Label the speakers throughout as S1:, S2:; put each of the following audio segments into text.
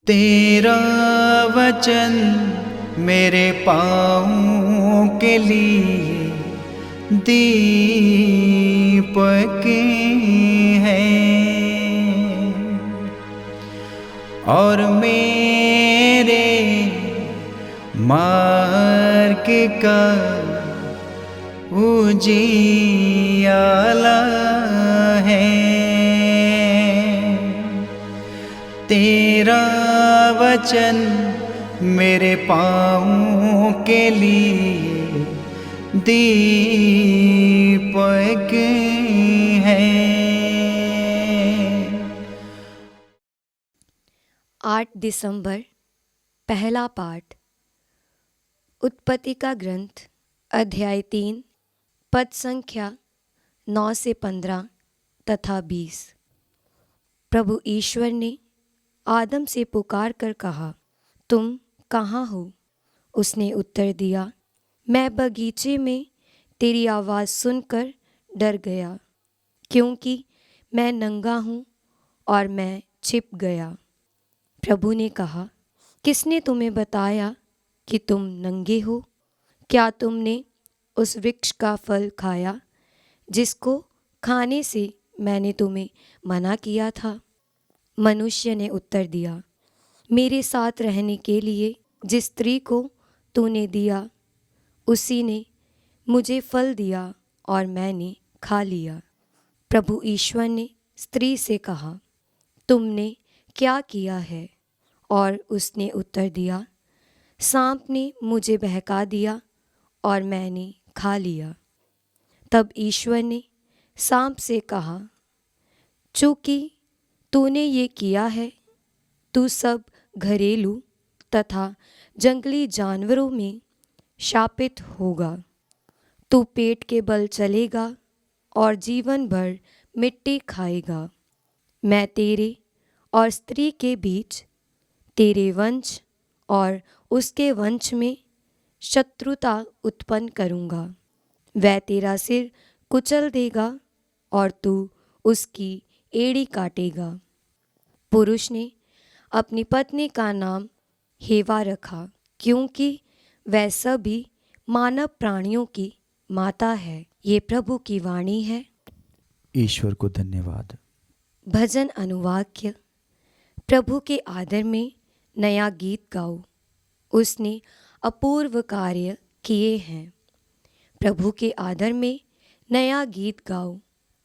S1: तेरा वचन मेरे पाँवों के लिए दीपक है और मेरे मार्ग का उजियाला है। तेरा वचन मेरे पाँवों के लिए दीपक है।
S2: 8 दिसंबर पहला पाठ। उत्पत्ति का ग्रंथ अध्याय 3 पद संख्या 9 से 15 तथा 20। प्रभु ईश्वर ने आदम से पुकार कर कहा, तुम कहाँ हो? उसने उत्तर दिया, मैं बगीचे में तेरी आवाज़ सुनकर डर गया, क्योंकि मैं नंगा हूँ और मैं छिप गया। प्रभु ने कहा, किसने तुम्हें बताया कि तुम नंगे हो? क्या तुमने उस वृक्ष का फल खाया जिसको खाने से मैंने तुम्हें मना किया था? मनुष्य ने उत्तर दिया, मेरे साथ रहने के लिए जिस स्त्री को तूने दिया, उसी ने मुझे फल दिया और मैंने खा लिया। प्रभु ईश्वर ने स्त्री से कहा, तुमने क्या किया है? और उसने उत्तर दिया, सांप ने मुझे बहका दिया और मैंने खा लिया। तब ईश्वर ने सांप से कहा, चूंकि तूने ये किया है, तू सब घरेलू तथा जंगली जानवरों में शापित होगा। तू पेट के बल चलेगा और जीवन भर मिट्टी खाएगा। मैं तेरे और स्त्री के बीच, तेरे वंश और उसके वंश में शत्रुता उत्पन्न करूँगा। वह तेरा सिर कुचल देगा और तू उसकी एड़ी काटेगा। पुरुष ने अपनी पत्नी का नाम हेवा रखा, क्योंकि वह सभी मानव प्राणियों की माता है। ये प्रभु की वाणी है।
S1: ईश्वर को धन्यवाद।
S2: भजन अनुवाक्य। प्रभु के आदर में नया गीत गाओ, उसने अपूर्व कार्य किए हैं। प्रभु के आदर में नया गीत गाओ,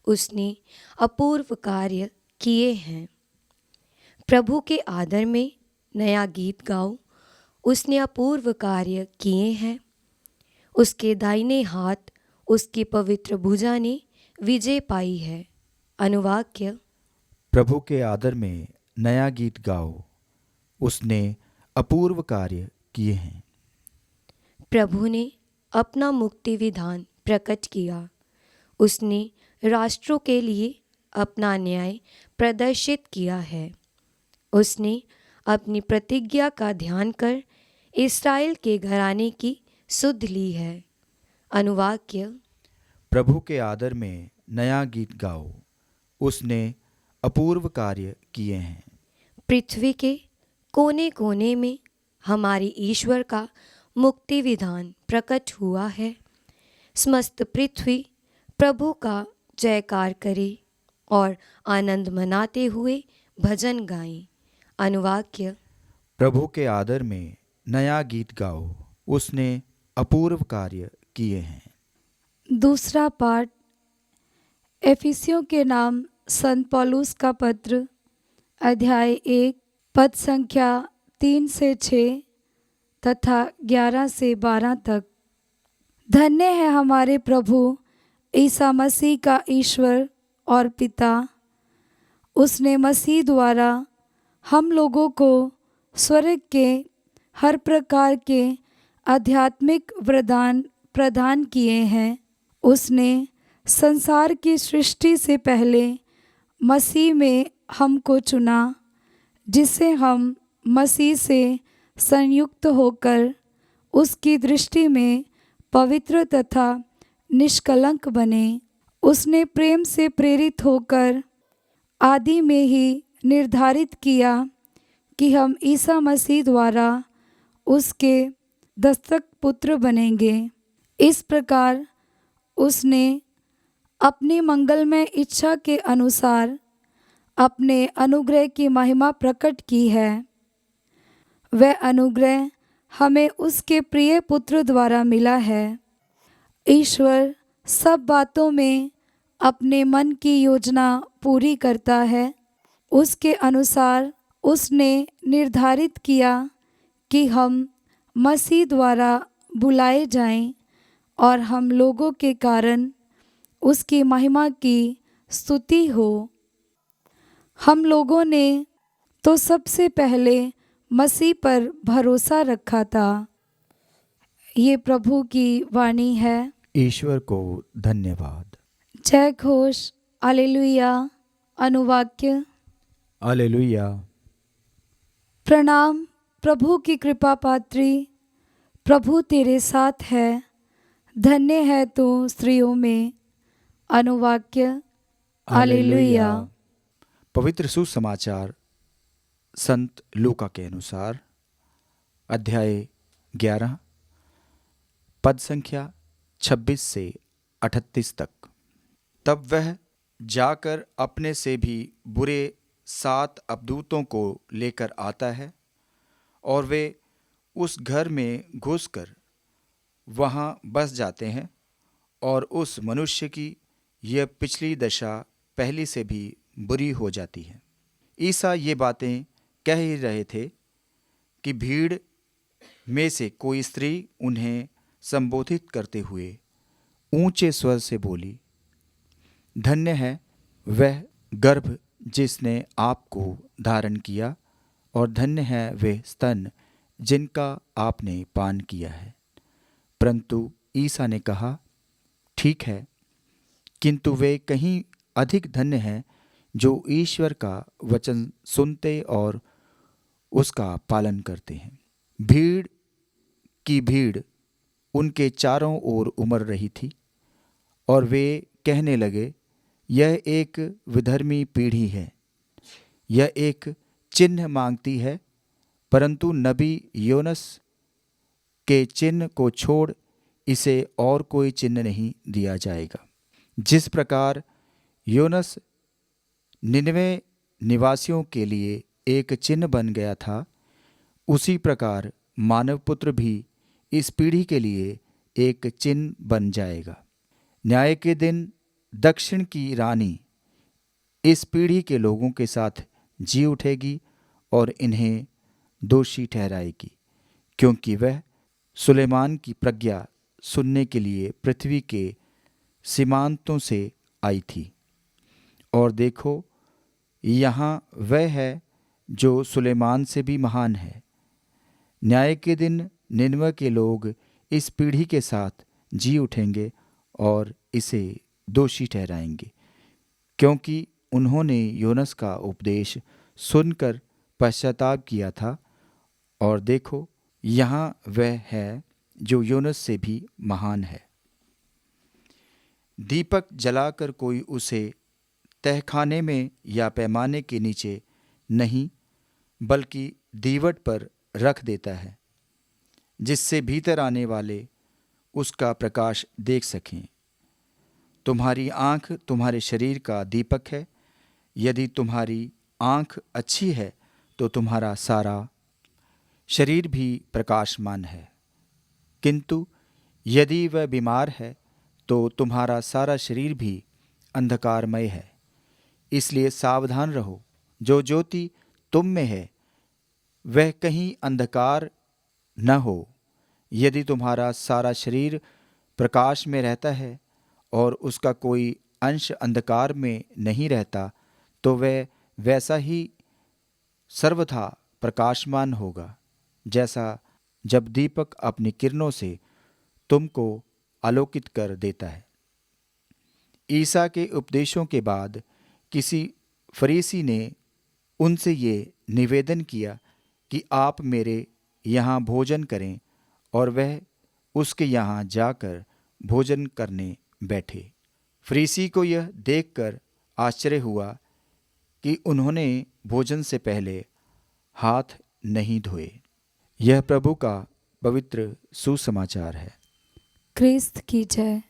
S2: उसने अपूर्व कार्य किए हैं। प्रभु के आदर में नया गीत गाओ, उसने अपूर्व कार्य किए हैं। उसके दाहिने हाथ उसकी पवित्र भुजा ने विजय पाई है। अनुवाक्य।
S1: प्रभु के आदर में नया गीत गाओ, उसने अपूर्व कार्य किए हैं।
S2: प्रभु ने अपना मुक्ति विधान प्रकट किया, उसने राष्ट्रों के लिए अपना न्याय प्रदर्शित किया है। उसने अपनी प्रतिज्ञा का ध्यान कर इस्राएल के घराने की सुध ली है। अनुवाक्य।
S1: प्रभु के आदर में नया गीत गाओ, उसने अपूर्व कार्य किए हैं।
S2: पृथ्वी के कोने कोने में हमारे ईश्वर का मुक्ति विधान प्रकट हुआ है। समस्त पृथ्वी प्रभु का जयकार करे और आनंद मनाते हुए भजन गाएं। अनुवाक्य।
S1: प्रभु के आदर में नया गीत गाओ, उसने अपूर्व कार्य किए हैं।
S3: दूसरा पाठ। एफिसियों के नाम संत पौलुस का पत्र अध्याय 1 पद संख्या 3 से 6 तथा 11 से 12 तक। धन्य है हमारे प्रभु ईसा मसीह का ईश्वर और पिता। उसने मसीह द्वारा हम लोगों को स्वर्ग के हर प्रकार के आध्यात्मिक वरदान प्रदान किए हैं। उसने संसार की सृष्टि से पहले मसीह में हमको चुना, जिससे हम मसीह से संयुक्त होकर उसकी दृष्टि में पवित्र तथा निष्कलंक बने। उसने प्रेम से प्रेरित होकर आदि में ही निर्धारित किया कि हम ईसा मसीह द्वारा उसके दस्तक पुत्र बनेंगे। इस प्रकार उसने अपनी मंगलमय इच्छा के अनुसार अपने अनुग्रह की महिमा प्रकट की है। वह अनुग्रह हमें उसके प्रिय पुत्र द्वारा मिला है। ईश्वर सब बातों में अपने मन की योजना पूरी करता है। उसके अनुसार उसने निर्धारित किया कि हम मसीह द्वारा बुलाए जाएं और हम लोगों के कारण उसकी महिमा की स्तुति हो। हम लोगों ने तो सबसे पहले मसीह पर भरोसा रखा था। ये प्रभु की वाणी है।
S1: ईश्वर को धन्यवाद।
S3: जय घोष। हालेलुया। अनुवाक्य।
S1: हालेलुया।
S3: प्रणाम प्रभु की कृपा पात्री, प्रभु तेरे साथ है, धन्य है तू स्त्रियों में। अनुवाक्य। हालेलुया।
S1: पवित्र सुसमाचार संत लूका के अनुसार अध्याय 11 पद संख्या 26 से 38 तक। तब वह जाकर अपने से भी बुरे 7 अबदूतों को लेकर आता है और वे उस घर में घुसकर वहाँ बस जाते हैं और उस मनुष्य की यह पिछली दशा पहली से भी बुरी हो जाती है। ईसा ये बातें कह ही रहे थे कि भीड़ में से कोई स्त्री उन्हें संबोधित करते हुए ऊंचे स्वर से बोली, धन्य है वह गर्भ जिसने आपको धारण किया और धन्य है वे स्तन जिनका आपने पान किया है। परंतु ईसा ने कहा, ठीक है, किंतु वे कहीं अधिक धन्य हैं जो ईश्वर का वचन सुनते और उसका पालन करते हैं। भीड़ की भीड़ उनके चारों ओर उमड़ रही थी और वे कहने लगे, यह एक विधर्मी पीढ़ी है, यह एक चिन्ह मांगती है, परंतु नबी योनस के चिन्ह को छोड़ इसे और कोई चिन्ह नहीं दिया जाएगा। जिस प्रकार योनस निनवे निवासियों के लिए एक चिन्ह बन गया था, उसी प्रकार मानव पुत्र भी इस पीढ़ी के लिए एक चिन्ह बन जाएगा। न्याय के दिन दक्षिण की रानी इस पीढ़ी के लोगों के साथ जी उठेगी और इन्हें दोषी ठहराएगी, क्योंकि वह सुलेमान की प्रज्ञा सुनने के लिए पृथ्वी के सीमांतों से आई थी। और देखो, यहाँ वह है जो सुलेमान से भी महान है। न्याय के दिन निनवे के लोग इस पीढ़ी के साथ जी उठेंगे और इसे दोषी ठहराएंगे, क्योंकि उन्होंने योनस का उपदेश सुनकर पश्चाताप किया था। और देखो, यहाँ वह है जो योनस से भी महान है। दीपक जलाकर कोई उसे तहखाने में या पैमाने के नीचे नहीं, बल्कि दीवट पर रख देता है, जिससे भीतर आने वाले उसका प्रकाश देख सकें। तुम्हारी आँख तुम्हारे शरीर का दीपक है। यदि तुम्हारी आँख अच्छी है तो तुम्हारा सारा शरीर भी प्रकाशमान है, किंतु यदि वह बीमार है तो तुम्हारा सारा शरीर भी अंधकारमय है। इसलिए सावधान रहो, जो ज्योति तुम में है वह कहीं अंधकार न हो। यदि तुम्हारा सारा शरीर प्रकाश में रहता है और उसका कोई अंश अंधकार में नहीं रहता, तो वह वैसा ही सर्वथा प्रकाशमान होगा, जैसा जब दीपक अपनी किरणों से तुमको आलोकित कर देता है। ईसा के उपदेशों के बाद किसी फरीसी ने उनसे ये निवेदन किया कि आप मेरे यहाँ भोजन करें, और वह उसके यहाँ जाकर भोजन करने बैठे। फरीसी को यह देखकर आश्चर्य हुआ कि उन्होंने भोजन से पहले हाथ नहीं धोए। यह प्रभु का पवित्र सुसमाचार है।
S3: क्रिस्त की जय।